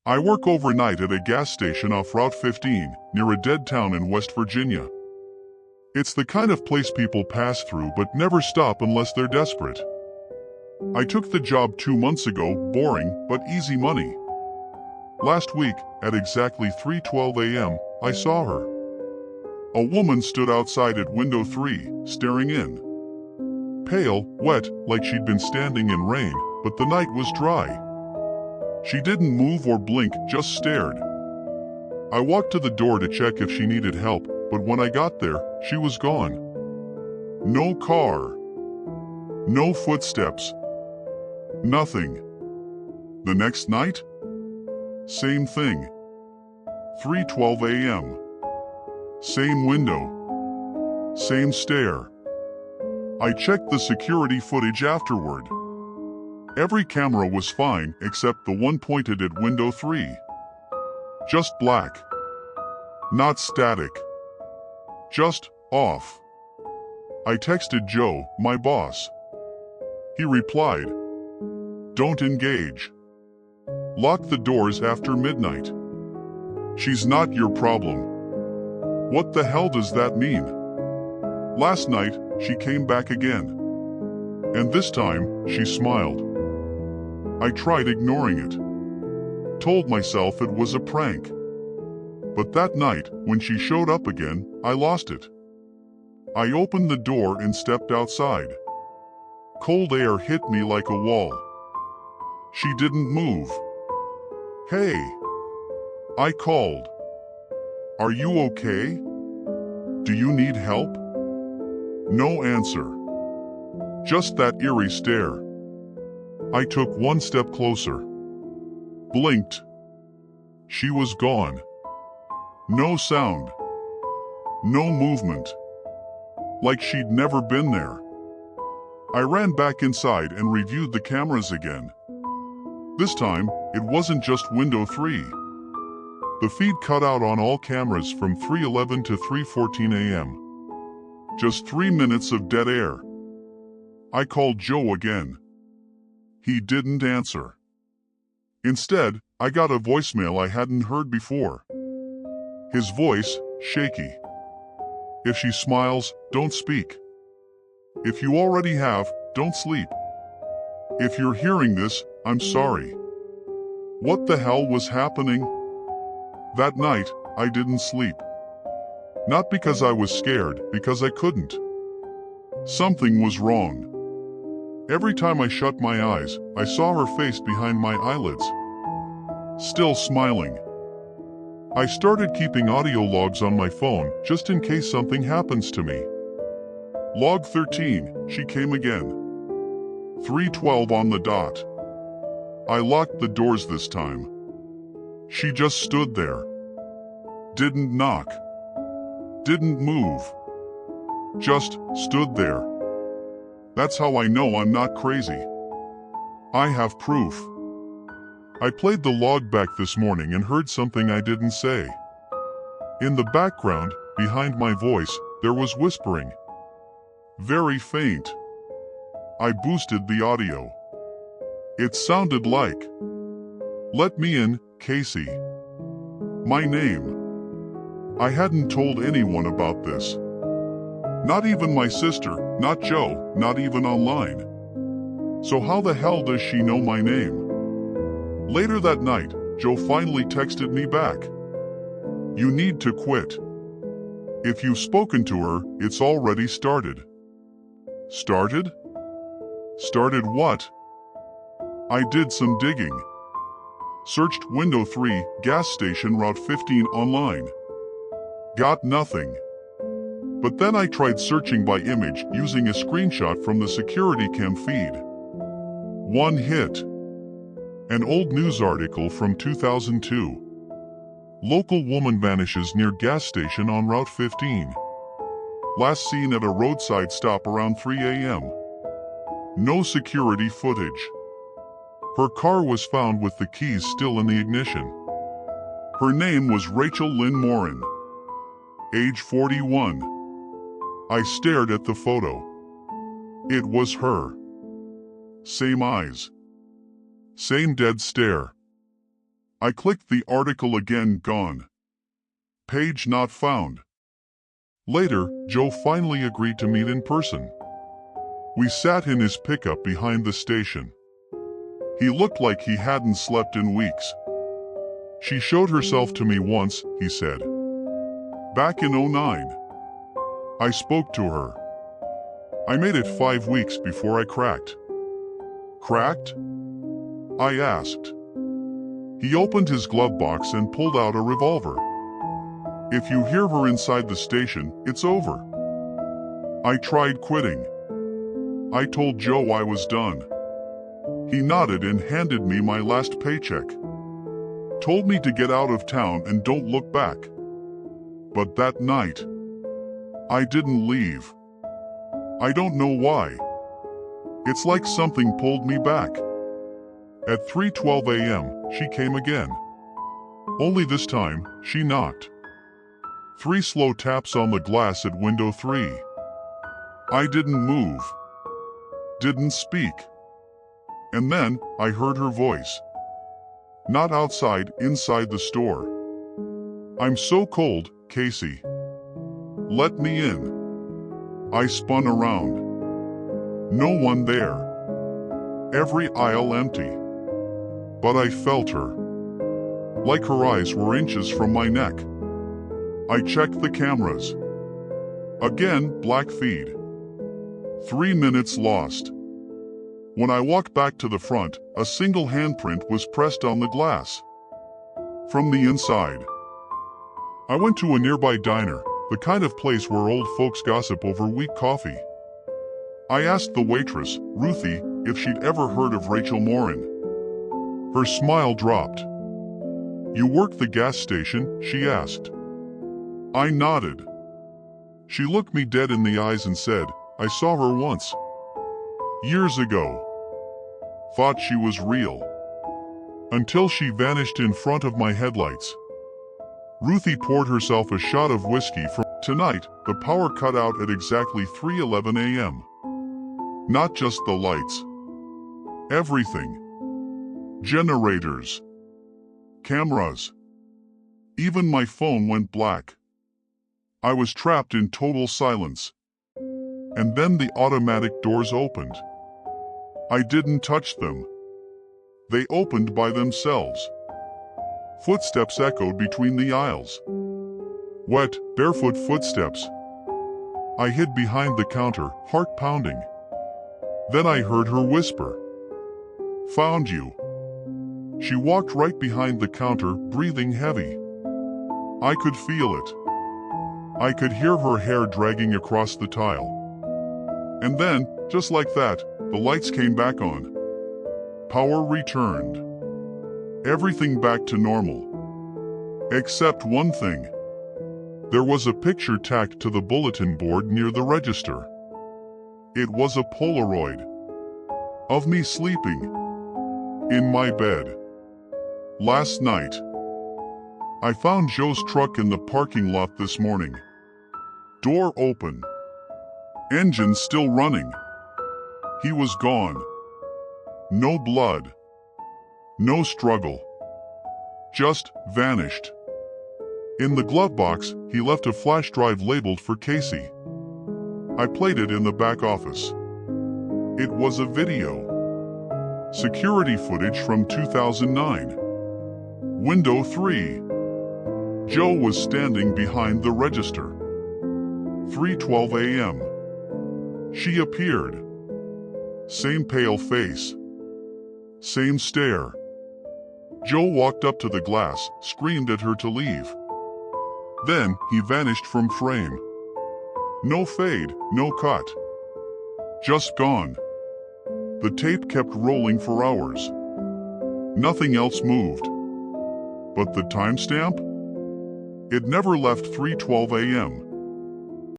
I work overnight at a gas station off Route 15, near a dead town in West Virginia. It's the kind of place people pass through but never stop unless they're desperate. I took the job 2 months ago, boring but easy money. Last week, at exactly 3:12 a.m., I saw her. A woman stood outside at window 3, staring in. Pale, wet, like she'd been standing in rain, but the night was dry. She didn't move or blink, just stared. I walked to the door to check if she needed help, but when I got there, she was gone. No car. No footsteps. Nothing. The next night? Same thing. 3:12 a.m. Same window. Same stare. I checked the security footage afterward. Every camera was fine except the one pointed at window 3. Just black. Not static. Just off. I texted Joe, my boss. He replied, "Don't engage. Lock the doors after midnight. She's not your problem." What the hell does that mean? Last night, she came back again. And this time, she smiled. I tried ignoring it. Told myself it was a prank. But that night, when she showed up again, I lost it. I opened the door and stepped outside. Cold air hit me like a wall. She didn't move. "Hey," I called. "Are you okay? Do you need help?" No answer. Just that eerie stare. I took one step closer. Blinked. She was gone. No sound. No movement. Like she'd never been there. I ran back inside and reviewed the cameras again. This time, it wasn't just window 3. The feed cut out on all cameras from 3:11 to 3:14 a.m. Just 3 minutes of dead air. I called Joe again. He didn't answer. Instead, I got a voicemail I hadn't heard before. His voice, shaky. "If she smiles, don't speak. If you already have, don't sleep. If you're hearing this, I'm sorry." What the hell was happening? That night, I didn't sleep. Not because I was scared, because I couldn't. Something was wrong. Every time I shut my eyes, I saw her face behind my eyelids. Still smiling. I started keeping audio logs on my phone, just in case something happens to me. Log 13, she came again. 3:12 on the dot. I locked the doors this time. She just stood there. Didn't knock. Didn't move. Just stood there. That's how I know I'm not crazy. I have proof. I played the log back this morning and heard something I didn't say. In the background, behind my voice, there was whispering. Very faint. I boosted the audio. It sounded like, "Let me in, Casey." My name. I hadn't told anyone about this. Not even my sister, not Joe, not even online. So how the hell does she know my name? Later that night, Joe finally texted me back. "You need to quit. If you've spoken to her, it's already started." Started? Started what? I did some digging. Searched window 3, gas station Route 15 online. Got nothing. But then I tried searching by image using a screenshot from the security cam feed. One hit. An old news article from 2002. Local woman vanishes near gas station on Route 15. Last seen at a roadside stop around 3 a.m. No security footage. Her car was found with the keys still in the ignition. Her name was Rachel Lynn Morin. Age 41. I stared at the photo. It was her. Same eyes. Same dead stare. I clicked the article again, gone. Page not found. Later, Joe finally agreed to meet in person. We sat in his pickup behind the station. He looked like he hadn't slept in weeks. She showed herself to me once, he said. Back in '09. I spoke to her. I made it 5 weeks before I cracked. Cracked? I asked. He opened his glove box and pulled out a revolver. If you hear her inside the station, it's over. I tried quitting. I told Joe I was done. He nodded and handed me my last paycheck. Told me to get out of town and don't look back. But that night, I didn't leave. I don't know why. It's like something pulled me back. At 3:12 a.m., she came again. Only this time, she knocked. 3 slow taps on the glass at window 3. I didn't move. Didn't speak. And then, I heard her voice. Not outside, inside the store. I'm so cold, Casey. Let me in. I spun around. No one there. Every aisle empty. But I felt her. Like her eyes were inches from my neck. I checked the cameras. Again, black feed. 3 minutes lost. When I walked back to the front, a single handprint was pressed on the glass. From the inside. I went to a nearby diner, the kind of place where old folks gossip over weak coffee. I asked the waitress, Ruthie, if she'd ever heard of Rachel Morin. Her smile dropped. You work the gas station? She asked. I nodded. She looked me dead in the eyes and said, I saw her once. Years ago. Thought she was real. Until she vanished in front of my headlights. Ruthie poured herself a shot of whiskey from tonight. The power cut out at exactly 3:11 a.m. Not just the lights. Everything. Generators. Cameras. Even my phone went black. I was trapped in total silence. And then the automatic doors opened. I didn't touch them. They opened by themselves. Footsteps echoed between the aisles. Wet, barefoot footsteps. I hid behind the counter, heart pounding. Then I heard her whisper. Found you. She walked right behind the counter, breathing heavy. I could feel it. I could hear her hair dragging across the tile. And then, just like that, the lights came back on. Power returned. Everything back to normal. Except one thing. There was a picture tacked to the bulletin board near the register. It was a Polaroid. Of me sleeping. In my bed. Last night. I found Joe's truck in the parking lot this morning. Door open. Engine still running. He was gone. No blood. No struggle. Just vanished. In the glove box, he left a flash drive labeled for Casey. I played it in the back office. It was a video. Security footage from 2009. Window 3. Joe was standing behind the register. 3:12 a.m. She appeared. Same pale face. Same stare. Joe walked up to the glass, screamed at her to leave. Then, he vanished from frame. No fade, no cut. Just gone. The tape kept rolling for hours. Nothing else moved. But the timestamp? It never left 3:12 a.m.